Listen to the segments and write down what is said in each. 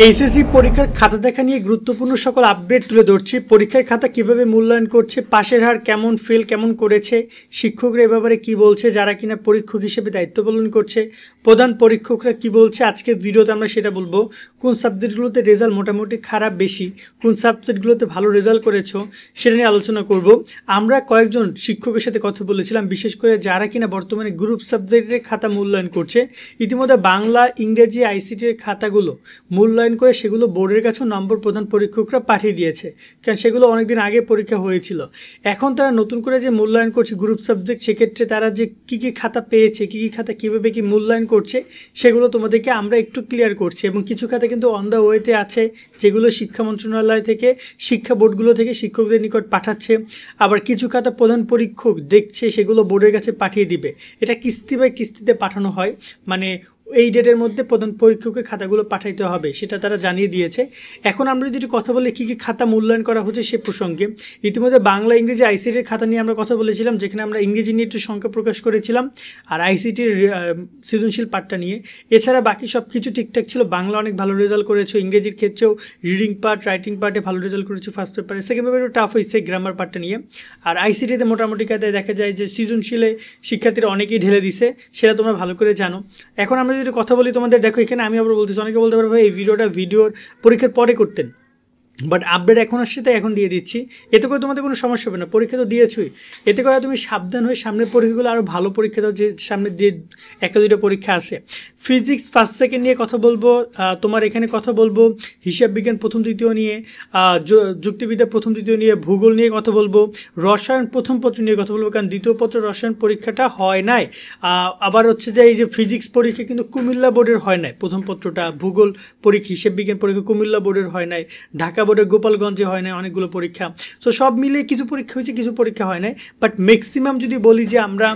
HSC পরীক্ষার খাতা দেখা নিয়ে গুরুত্বপূর্ণ সকল আপডেট তুলে ধরছি। পরীক্ষার খাতা কিভাবে মূল্যায়ন করছে, পাশের হার কেমন, ফেল কেমন করেছে, শিক্ষকরা এ ব্যাপারে কী বলছে, যারা কিনা পরীক্ষক হিসেবে দায়িত্ব পালন করছে, প্রধান পরীক্ষকরা কি বলছে, আজকের ভিডিওতে আমরা সেটা বলবো। কোন সাবজেক্টগুলোতে রেজাল্ট মোটামুটি খারাপ বেশি, কোন সাবজেক্টগুলোতে ভালো রেজাল্ট করেছো সেটা নিয়ে আলোচনা করব। আমরা কয়েকজন শিক্ষকের সাথে কথা বলেছিলাম, বিশেষ করে যারা কিনা বর্তমানে গ্রুপ সাবজেক্টের খাতা মূল্যায়ন করছে। ইতিমধ্যে বাংলা, ইংরেজি, আইসিটির খাতাগুলো মূল্যায়ন করে সেগুলো বোর্ডের কাছেও নম্বর প্রধান পরীক্ষকরা পাঠিয়ে দিয়েছে, কারণ সেগুলো অনেকদিন আগে পরীক্ষা হয়েছিল। এখন তারা নতুন করে যে মূল্যায়ন করছে গ্রুপ সাবজেক্ট, সেক্ষেত্রে তারা যে কী কী খাতা পেয়েছে, কী কী খাতা কীভাবে কী মূল্যায়ন করছে, সেগুলো তোমাদেরকে আমরা একটু ক্লিয়ার করছি। এবং কিছু খাতা কিন্তু অন দ্য ওয়েতে আছে, যেগুলো শিক্ষা মন্ত্রণালয় থেকে, শিক্ষা বোর্ডগুলো থেকে শিক্ষকদের নিকট পাঠাচ্ছে। আবার কিছু খাতা প্রধান পরীক্ষক দেখছে, সেগুলো বোর্ডের কাছে পাঠিয়ে দিবে। এটা কিস্তি বাই কিস্তিতে পাঠানো হয়, মানে এই ডেটের মধ্যে প্রধান পরীক্ষকের খাতাগুলো পাঠাইতে হবে, সেটা তারা জানিয়ে দিয়েছে। এখন আমরা যদি কথা বলি কী কী খাতা মূল্যায়ন করা হচ্ছে সে প্রসঙ্গে, ইতিমধ্যে বাংলা, ইংরেজি, আইসিটির খাতা নিয়ে আমরা কথা বলেছিলাম, যেখানে আমরা ইংরেজি নিয়ে একটু সংখ্যা প্রকাশ করেছিলাম, আর আইসিটির সৃজনশীল পার্টটা নিয়ে। এছাড়া বাকি সব কিছু ঠিকঠাক ছিল। বাংলা অনেক ভালো রেজাল্ট করেছো, ইংরেজির ক্ষেত্রেও রিডিং পার্ট, রাইটিং পার্টে ভালো রেজাল্ট করেছো ফার্স্ট পেপারে, সেকেন্ড পেপারে টাফ হয়েছে গ্রামার পার্টটা নিয়ে। আর আইসিটিতে মোটামুটি খাতায় দেখা যায় যে সৃজনশীলে শিক্ষার্থীরা অনেকেই ঢেলে দিছে, সেটা তোমরা ভালো করে জানো। এখন আমরা যদি কথা বলি তোমাদের, দেখো এখানে আমি আবার বলতেছি, অনেকে বলতে পারবো এই ভিডিওর পরীক্ষার পরে করতেন, বাট আপডেট এখন আসছে তাই এখন দিয়ে দিচ্ছি। এতে করে তোমাদের কোনো সমস্যা হবে না, পরীক্ষা তো দিয়েছই। এতে করে তুমি সাবধান হয়ে সামনের পরীক্ষাগুলো আরও ভালো পরীক্ষা দাও, যে সামনে যে একটা দুটো পরীক্ষা আছে। ফিজিক্স ফার্স্ট সেকেন্ড নিয়ে কথা বলবো, তোমার এখানে কথা বলবো হিসাব বিজ্ঞান প্রথম দ্বিতীয় নিয়ে, যুক্তিবিদ্যা প্রথম দ্বিতীয় নিয়ে, ভূগোল নিয়ে কথা বলবো, রসায়ন প্রথম পত্র নিয়ে কথা বলবো, কারণ দ্বিতীয় পত্র রসায়ন পরীক্ষাটা হয় নাই। আবার হচ্ছে যে এই যে ফিজিক্স পরীক্ষা কিন্তু কুমিল্লা বোর্ডের হয় নাই প্রথম পত্রটা, ভূগোল পরীক্ষা, হিসাব বিজ্ঞান পরীক্ষা কুমিল্লা বোর্ডের হয় নাই, ঢাকা বোর্ডের গোপালগঞ্জে হয় নাই অনেকগুলো পরীক্ষা। সো সব মিলিয়ে কিছু পরীক্ষা হয়েছে, কিছু পরীক্ষা হয় নাই। বাট ম্যাক্সিমাম যদি বলি যে আমরা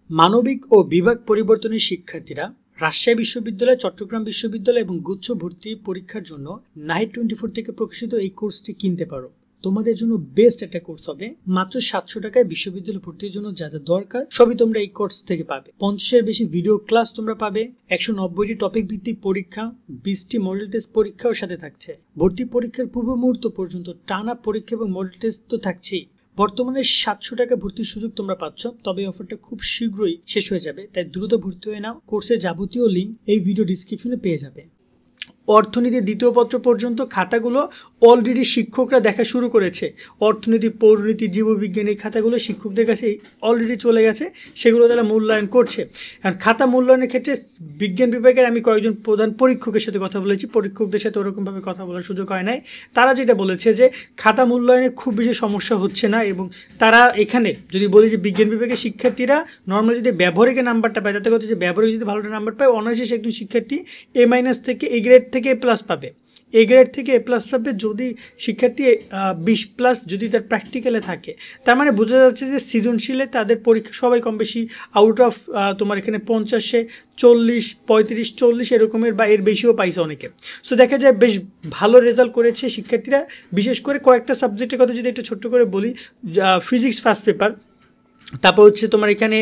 মানবিক ও বিভাগ পরিবর্তনের শিক্ষার্থীরা রাজশাহী বিশ্ববিদ্যালয়, চট্টগ্রাম বিশ্ববিদ্যালয় এবং গুচ্ছ ভর্তি পরীক্ষার জন্য নাইট 24 থেকে প্রকাশিত এই কোর্সটি কিনতে পারো। তোমাদের জন্য বেস্ট একটা কোর্স হবে। মাত্র 700 টাকায় বিশ্ববিদ্যালয় ভর্তির জন্য যা যা দরকার সবই তোমরা এই কোর্স থেকে পাবে। 50-এর বেশি ভিডিও ক্লাস তোমরা পাবে, 190টি টপিক ভিত্তিক পরীক্ষা, 20টি মডেল টেস্ট পরীক্ষাও সাথে থাকছে। ভর্তি পরীক্ষার পূর্ব মুহূর্ত পর্যন্ত টানা পরীক্ষা এবং মডেল টেস্ট তো থাকছেই। বর্তমানে 700 টাকা ভর্তির সুযোগ তোমরা পাচ্ছ, তবে অফারটা খুব শীঘ্রই শেষ হয়ে যাবে, তাই দ্রুত ভর্তি হয়ে নাও। কোর্সের যাবতীয় লিঙ্ক এই ভিডিও ডিসক্রিপশনে পেয়ে যাবে। অর্থনীতি দ্বিতীয় পত্র পর্যন্ত খাতাগুলো অলরেডি শিক্ষকরা দেখা শুরু করেছে। অর্থনীতি, পৌরনীতি, জীববিজ্ঞান এই খাতাগুলো শিক্ষকদের কাছে অলরেডি চলে গেছে, সেগুলো তারা মূল্যায়ন করছে। আর খাতা মূল্যায়নের ক্ষেত্রে বিজ্ঞান বিভাগের আমি কয়েকজন প্রধান পরীক্ষকের সাথে কথা বলেছি, পরীক্ষকদের সাথে ওরকমভাবে কথা বলার সুযোগ হয় নাই। তারা যেটা বলেছে যে খাতা মূল্যায়নে খুব বেশি সমস্যা হচ্ছে না, এবং তারা এখানে যদি বলি যে বিজ্ঞান বিভাগের শিক্ষার্থীরা নর্মালি যদি ব্যবহারিক নাম্বারটা পায়, তাতে কথা যে ব্যবহারিক যদি ভালো নাম্বার পায়, অনায়াসে একজন শিক্ষার্থী A- থেকে A গ্রেড থেকে A+ পাবে, A গ্রেড থেকে A+ পাবে যদি শিক্ষার্থী 20+ যদি তার প্র্যাকটিক্যালে থাকে। তার মানে বোঝা যাচ্ছে যে সৃজনশীলে তাদের পরীক্ষা সবাই কম বেশি আউট অফ তোমার এখানে 50-এ 40, 35, 40 এরকমের বা এর বেশিও পাইছে অনেকে। সো দেখা যায় বেশ ভালো রেজাল্ট করেছে শিক্ষার্থীরা। বিশেষ করে কয়েকটা সাবজেক্টের কথা যদি একটু ছোট্ট করে বলি, ফিজিক্স ফার্স্ট পেপার, তারপর হচ্ছে তোমার এখানে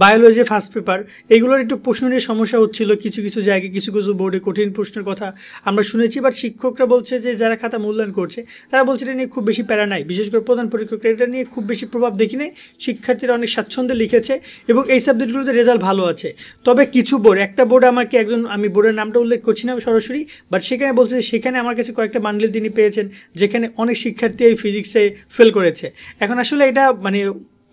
বায়োলজি ফার্স্ট পেপার, এগুলোর একটু প্রশ্ন নিয়ে সমস্যা হচ্ছিল কিছু কিছু জায়গায়, কিছু কিছু বোর্ডে কঠিন প্রশ্নের কথা আমরা শুনেছি। বাট শিক্ষকরা বলছে যে যারা খাতা মূল্যায়ন করছে তারা বলছে এটা নিয়ে খুব বেশি প্যারা নাই, বিশেষ করে প্রধান পরীক্ষকরা এটা নিয়ে খুব বেশি প্রভাব দেখি নাই। শিক্ষার্থীরা অনেক স্বাচ্ছন্দ্যে লিখেছে এবং এই সাবজেক্টগুলোতে রেজাল্ট ভালো আছে। তবে কিছু বোর্ড, একটা বোর্ড আমাকে আমি বোর্ডের নামটা উল্লেখ করছি না সরাসরি, বাট সেখানে বলছে যে সেখানে আমার কাছে কয়েকটা বান্ডিল তিনি পেয়েছেন, যেখানে অনেক শিক্ষার্থী এই ফিজিক্সে ফেল করেছে। এখন আসলে এটা মানে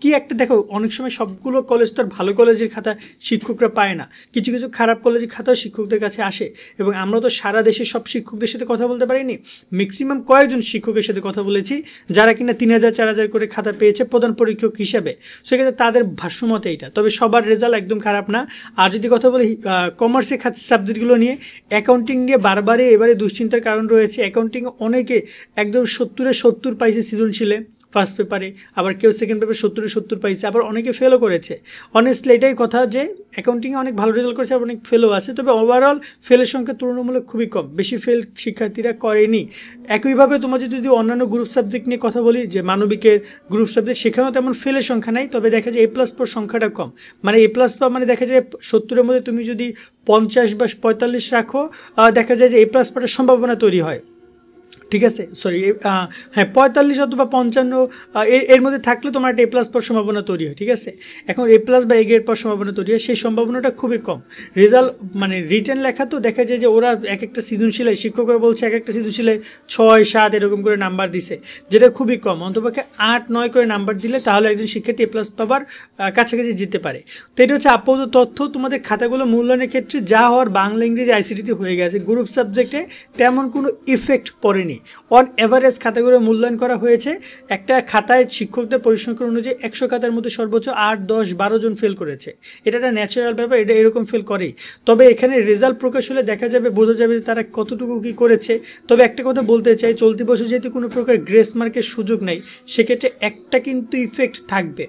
কি একটা দেখো, অনেক সময় সবগুলো কলেজ তো আর ভালো কলেজের খাতা শিক্ষকরা পায় না, কিছু কিছু খারাপ কলেজের খাতাও শিক্ষকদের কাছে আসে। এবং আমরা তো সারা দেশের সব শিক্ষকদের সাথে কথা বলতে পারিনি, ম্যাক্সিমাম কয়েকজন শিক্ষকের সাথে কথা বলেছি যারা কিনা 3000, 4000 করে খাতা পেয়েছে প্রধান পরীক্ষক হিসাবে। সেক্ষেত্রে তাদের ভাষ্যমতে এইটা, তবে সবার রেজাল্ট একদম খারাপ না। আর যদি কথা বলি কমার্সের সাবজেক্টগুলো নিয়ে, অ্যাকাউন্টিং নিয়ে বারবারই এবারে দুশ্চিন্তার কারণ রয়েছে। অ্যাকাউন্টিং অনেকে একদম 70-এ 70 পাইছে সৃজনশীলে, ফার্স্ট পেপারে, আবার কেউ সেকেন্ড পেপারে 70-70 পাইছে, আবার অনেকে ফেলও করেছে। অনেস্টলি এটাই কথা যে অ্যাকাউন্টিংয়ে অনেক ভালো রেজাল্ট করেছে, অনেক ফেলও আছে, তবে ওভারঅল ফেলের সংখ্যা তুলনামূলক খুবই কম, বেশি ফেল শিক্ষার্থীরা করেনি। একইভাবে তোমার যদি অন্যান্য গ্রুপ সাবজেক্ট নিয়ে কথা বলি, যে মানবিকের গ্রুপ সাবজেক্ট, সেখানেও তেমন ফেলের সংখ্যা নাই, তবে দেখা যায় A+ পাওয়ার সংখ্যাটা কম। মানে A+ পাওয়া মানে দেখা যায় 70-এর মধ্যে তুমি যদি 50 বা 45 রাখো, দেখা যায় যে A+ পাওয়ার সম্ভাবনা তৈরি হয়। ঠিক আছে, সরি, হ্যাঁ 45 অথবা 55 এর মধ্যে থাকলে তোমার একটা A+ পাওয়ার সম্ভাবনা তৈরি হয়। ঠিক আছে, এখন A+ বা A গ্রেড পাওয়ার সম্ভাবনা তৈরি হয়, সেই সম্ভাবনাটা খুবই কম। রেজাল্ট মানে রিটেন লেখা তো দেখা যায় যে ওরা এক একটা সৃজনশীলে, শিক্ষকরা বলছে এক একটা সৃজনশীলে 6-7 এরকম করে নাম্বার দিছে, যেটা খুবই কম। অন্তপক্ষে 8-9 করে নাম্বার দিলে তাহলে একজন শিক্ষার্থী A+ পাবার কাছাকাছি যেতে পারে। তো এটা হচ্ছে আপাতত তথ্য। তোমাদের খাতাগুলো মূল্যায়নের ক্ষেত্রে যা হওয়ার বাংলা ইংরেজি ICT হয়ে গেছে, গ্রুপ সাবজেক্টে তেমন কোনো ইফেক্ট পড়েনি। অন এভারেজ খাতাগুলো মূল্যায়ন করা হয়েছে। একটা খাতায় শিক্ষকদের পরিসংখ্যান অনুযায়ী 100 খাতার মধ্যে সর্বোচ্চ 8-10-12 জন ফেল করেছে। এটা একটা ন্যাচারাল ব্যাপার, এটা এরকম ফেল করেই। তবে এখানে রেজাল্ট প্রকাশ হলে দেখা যাবে, বোঝা যাবে যে তারা কতটুকু কী করেছে। তবে একটা কথা বলতে চাই, চলতি বছর যেহেতু কোনো প্রকার গ্রেস মার্কের সুযোগ নেই, সেক্ষেত্রে একটা কিন্তু ইফেক্ট থাকবে,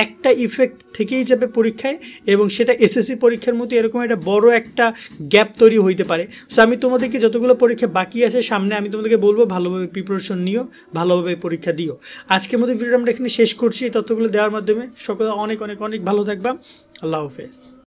একটা ইফেক্ট থেকেই যাবে পরীক্ষায়, এবং সেটা SSC পরীক্ষার মতো এরকম একটা বড় একটা গ্যাপ তৈরি হইতে পারে। সো আমি তোমাদেরকে যতগুলো পরীক্ষা বাকি আছে সামনে, আমি তোমাদেরকে বলবো ভালোভাবে প্রিপারেশন নিও, ভালোভাবে পরীক্ষা দিও। আজকের মতো ভিডিওটা আমরা এখানে শেষ করছি। এই তথ্যগুলো দেওয়ার মাধ্যমে সকলে অনেক অনেক অনেক ভালো থাকবা। আল্লাহ হাফেজ।